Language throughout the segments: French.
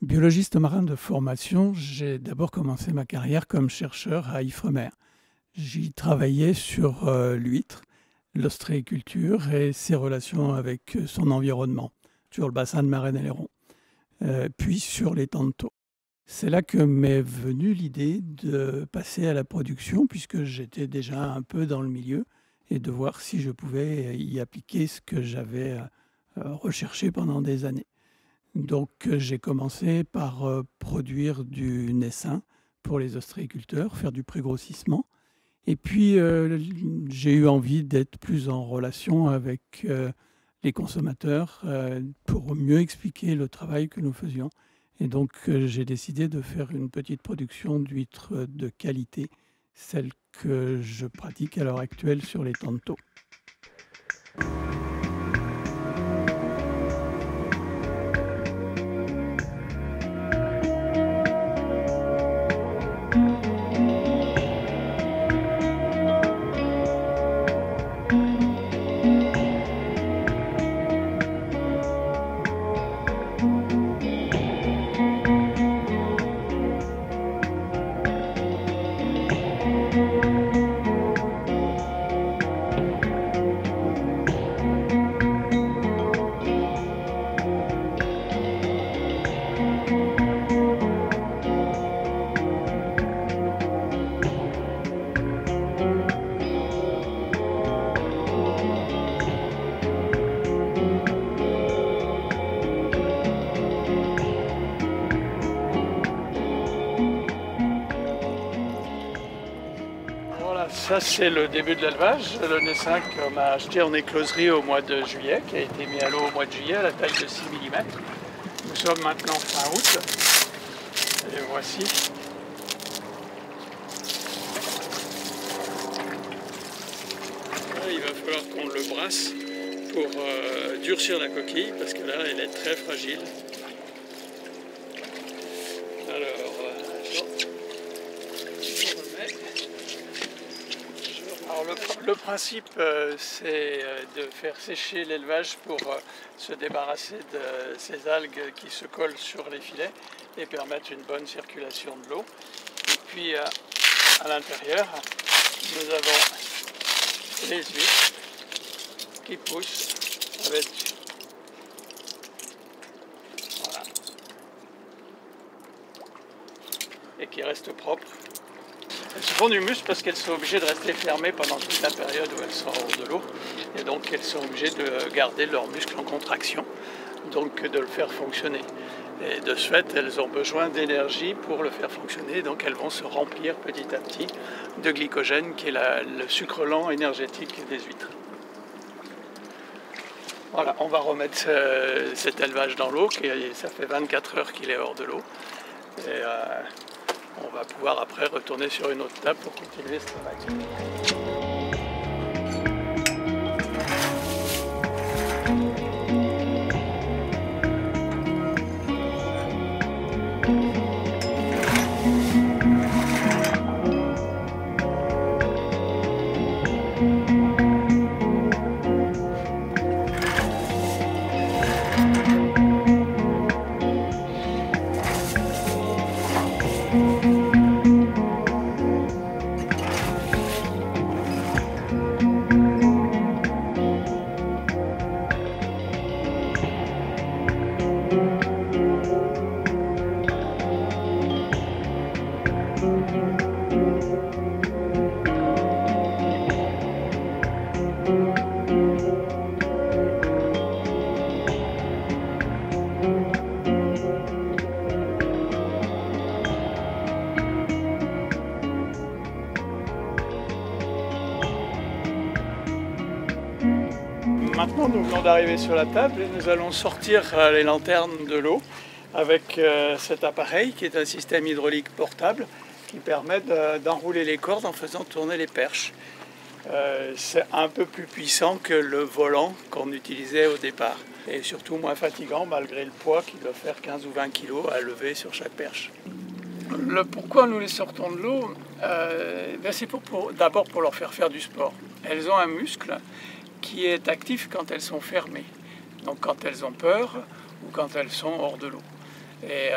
Biologiste marin de formation, j'ai d'abord commencé ma carrière comme chercheur à Ifremer. J'y travaillais sur l'huître, l'ostréiculture et ses relations avec son environnement, sur le bassin de Marais-Néléron, puis sur les tantaux. C'est là que m'est venue l'idée de passer à la production, puisque j'étais déjà un peu dans le milieu, et de voir si je pouvais y appliquer ce que j'avais recherché pendant des années. Donc j'ai commencé par produire du naissain pour les ostréiculteurs, faire du pré-grossissement. Et puis j'ai eu envie d'être plus en relation avec les consommateurs pour mieux expliquer le travail que nous faisions. Et donc j'ai décidé de faire une petite production d'huîtres de qualité, celle que je pratique à l'heure actuelle sur les tantaux. Ça, c'est le début de l'élevage. Le naissain qu'on a acheté en écloserie au mois de juillet, qui a été mis à l'eau au mois de juillet à la taille de 6 mm. Nous sommes maintenant fin août. Et voici. Là, il va falloir qu'on le brasse pour durcir la coquille, parce que là, elle est très fragile. Le principe, c'est de faire sécher l'élevage pour se débarrasser de ces algues qui se collent sur les filets et permettre une bonne circulation de l'eau. Et puis à l'intérieur, nous avons les huîtres qui poussent avec voilà, et qui restent propres. Elles se font du muscle parce qu'elles sont obligées de rester fermées pendant toute la période où elles sont hors de l'eau. Et donc elles sont obligées de garder leurs muscles en contraction, donc de le faire fonctionner. Et de ce fait, elles ont besoin d'énergie pour le faire fonctionner, donc elles vont se remplir petit à petit de glycogène, qui est le sucre lent énergétique des huîtres. Voilà, on va remettre cet élevage dans l'eau, ça fait 24 heures qu'il est hors de l'eau. Et on va pouvoir après retourner sur une autre table pour continuer ce travail. Maintenant, nous venons d'arriver sur la table et nous allons sortir les lanternes de l'eau avec cet appareil qui est un système hydraulique portable qui permet d'enrouler les cordes en faisant tourner les perches. C'est un peu plus puissant que le volant qu'on utilisait au départ et surtout moins fatigant malgré le poids qui doit faire 15 ou 20 kg à lever sur chaque perche. Le pourquoi nous les sortons de l'eau, c'est d'abord pour leur faire du sport. Elles ont un muscle qui est actif quand elles sont fermées, donc quand elles ont peur ou quand elles sont hors de l'eau. Et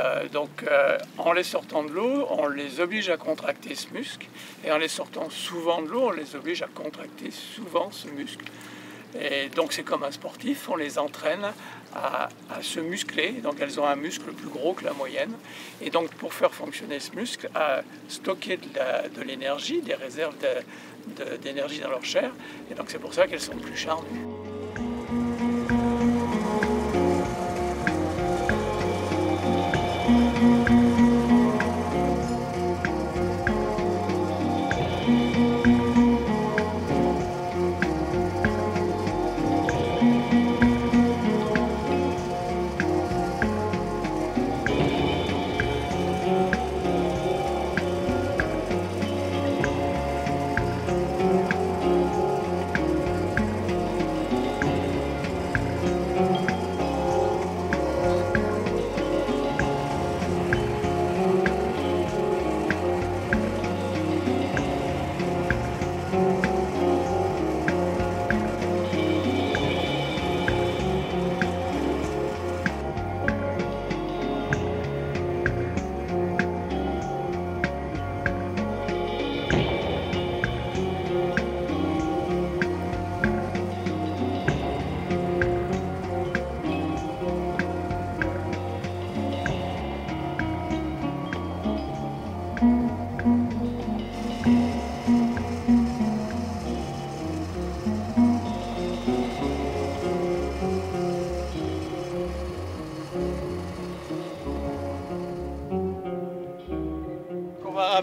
en les sortant de l'eau, on les oblige à contracter ce muscle. Et en les sortant souvent de l'eau, on les oblige à contracter souvent ce muscle. Et donc c'est comme un sportif, on les entraîne à se muscler. Donc elles ont un muscle plus gros que la moyenne. Et donc pour faire fonctionner ce muscle, à stocker de l'énergie, des réserves d'énergie dans leur chair. Et donc c'est pour ça qu'elles sont plus charnues.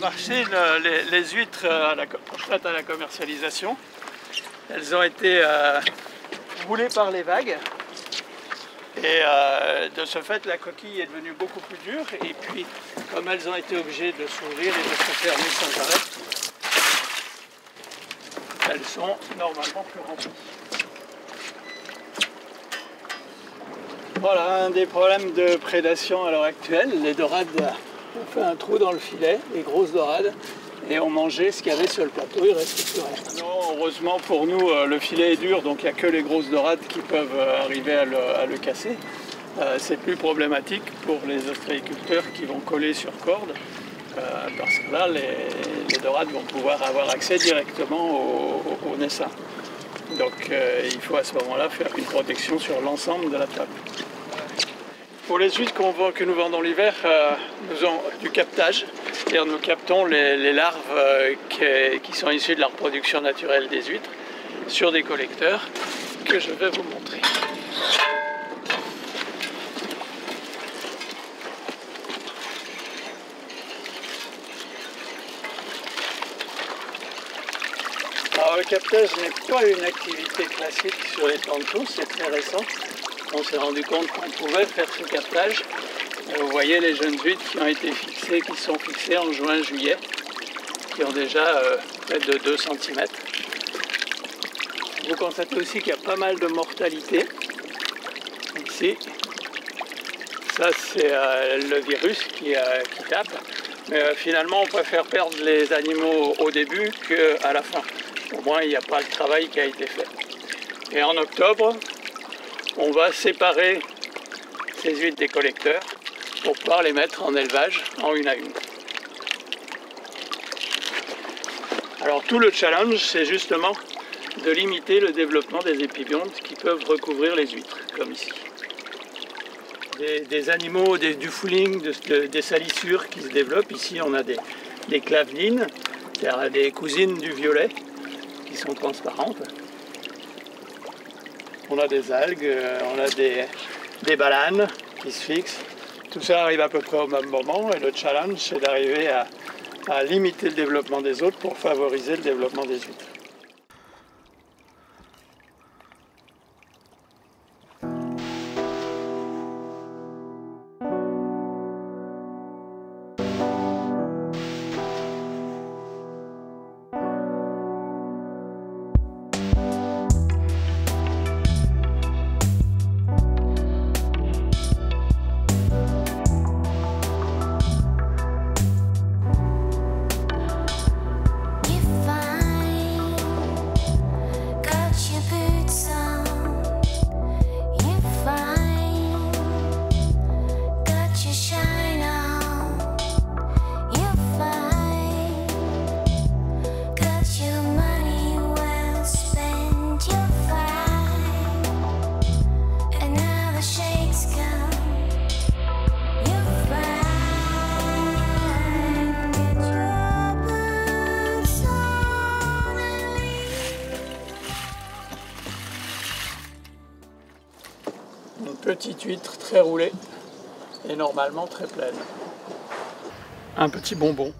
Marché les huîtres prêtes à la commercialisation. Elles ont été roulées par les vagues et de ce fait la coquille est devenue beaucoup plus dure et puis comme elles ont été obligées de s'ouvrir et de se fermer sans arrêt, elles sont normalement plus remplies. Voilà un des problèmes de prédation à l'heure actuelle. Les dorades ont fait un trou dans le filet, les grosses dorades, et ont mangé ce qu'il y avait sur le plateau, il ne restait plus rien. Non, heureusement pour nous, le filet est dur, donc il n'y a que les grosses dorades qui peuvent arriver à le casser. C'est plus problématique pour les ostréiculteurs qui vont coller sur corde, parce que là, les dorades vont pouvoir avoir accès directement au naissain. Donc il faut à ce moment-là faire une protection sur l'ensemble de la table. Pour les huîtres que nous vendons l'hiver, nous avons du captage. C'est-à-dire nous captons les larves qui sont issues de la reproduction naturelle des huîtres sur des collecteurs que je vais vous montrer. Alors, le captage n'est pas une activité classique sur les plantes, c'est très récent. On s'est rendu compte qu'on pouvait faire ce captage. Vous voyez les jeunes huîtres qui ont été fixées, qui sont fixées en juin-juillet, qui ont déjà près de 2 cm. Vous constatez aussi qu'il y a pas mal de mortalité ici. Ça c'est le virus qui tape. Mais finalement on préfère perdre les animaux au début qu'à la fin. Au moins il n'y a pas le travail qui a été fait. Et en octobre, on va séparer ces huîtres des collecteurs pour pouvoir les mettre en élevage en une à une. Alors tout le challenge, c'est justement de limiter le développement des épibiontes qui peuvent recouvrir les huîtres, comme ici. Des animaux, du fouling, des salissures qui se développent. Ici on a des clavelines, c'est-à-dire des cousines du violet, qui sont transparentes. On a des algues, on a des balanes qui se fixent. Tout ça arrive à peu près au même moment et le challenge c'est d'arriver à limiter le développement des autres pour favoriser le développement des huîtres. petite huître très roulée et normalement très pleine. Un petit bonbon.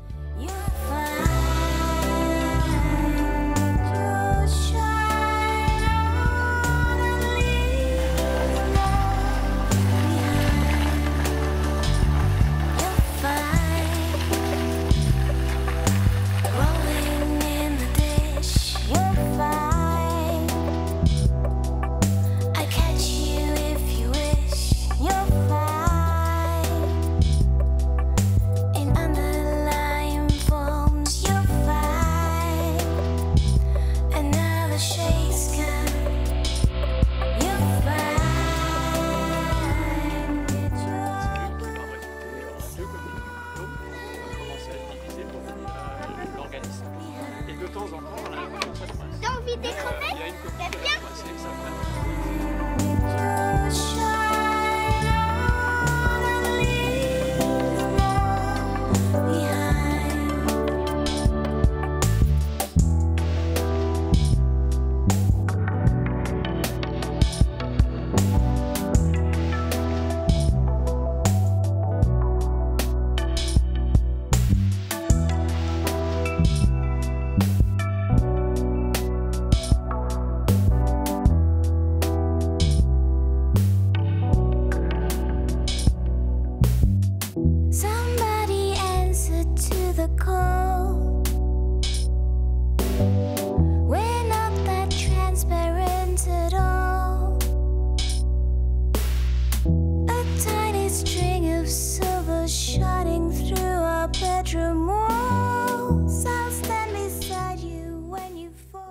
T'as envie des crevettes? C'est bien. Somebody answer to the call. We're not that transparent at all. A tiny string of silver shining through our bedroom walls. I'll stand beside you when you fall.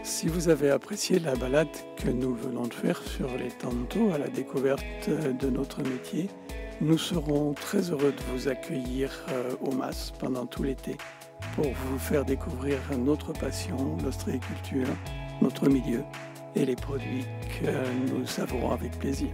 Si vous avez apprécié la balade que nous venons de faire sur les Tanto à la découverte de notre métier, nous serons très heureux de vous accueillir au MAS pendant tout l'été pour vous faire découvrir notre passion, l'ostréiculture, notre milieu et les produits que nous savourons avec plaisir.